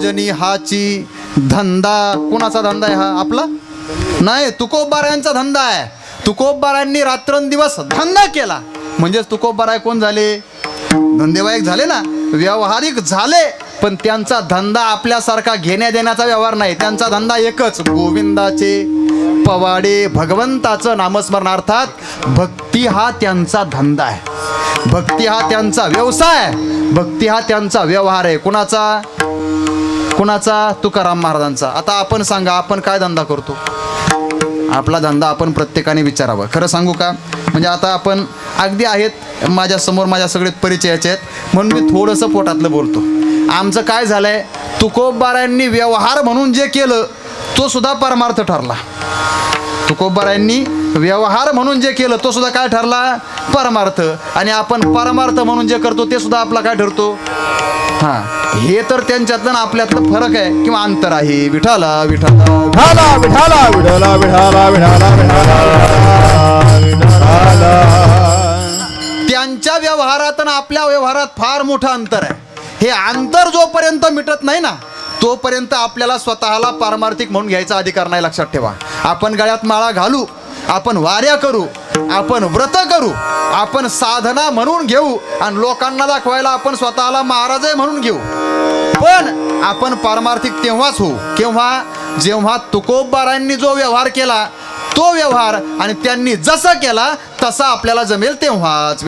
जनी हाची धंदा. कोणाचा धंदा आहे हा? आपला नाही, तुकोबारायांचा धंदा आहे. तुकोबारायांनी रात्रंदिवस धंदा केला म्हणजेच तुकोबाराय कोण झाले? धंदेवाईक झाले ना, व्यावहारिक झाले. पण त्यांचा धंदा आपल्यासारखा घेण्या देण्याचा व्यवहार नाही. त्यांचा धंदा एकच, गोविंदाचे पवाडे, भगवंताचं नामस्मरणार्थात भक्ती हा त्यांचा धंदा आहे. भक्ती हा त्यांचा व्यवसाय आहे. भक्ती हा त्यांचा व्यवहार आहे. कुणाचा? तुकाराम महाराजांचा. आता आपण सांगा, आपण काय धंदा करतो? आपला धंदा आपण प्रत्येकाने विचारावं. खरं सांगू का, म्हणजे आता आपण अगदी आहेत माझ्यासमोर, माझ्या सगळे परिचयाचे आहेत म्हणून मी थोडंसं पोटातलं बोलतो. आमचं काय झालंय, तुकोबारायांनी व्यवहार म्हणून जे केलं तो सुद्धा परमार्थ ठरला. तुकोबारायांनी व्यवहार म्हणून जे केलं तो सुद्धा काय ठरला? परमार्थ. आणि आपण परमार्थ म्हणून जे करतो ते सुद्धा आपला काय ठरतो? हां, हे तर त्यांच्यातलं आपल्यातलं फरक आहे किंवा अंतर आहे. विठाला विठाला विठाला विठाला विठाला विठाला विठाला विठाला. त्यांच्या व्यवहारात आणि आपल्या व्यवहारात फार मोठं अंतर आहे. हे अंतर जोपर्यंत मिटत नाही ना तोपर्यंत आपल्याला स्वतःला पारमार्थिक म्हणून घ्यायचा अधिकार नाही. लक्षात ठेवा. आपण गळ्यात माळा घालू, आपण वाऱ्या करू, आपण व्रत करू, आपण साधना म्हणून घेऊ आणि लोकांना दाखवायला आपण स्वतःला महाराज आहे म्हणून घेऊ. पण आपण पारमार्थिक तेव्हाच होऊ केव्हा? जेव्हा तुकोबारायांनी जो व्यवहार केला तो व्यवहार आणि त्यांनी जसा केला तसा आपल्याला जमेल तेव्हाच.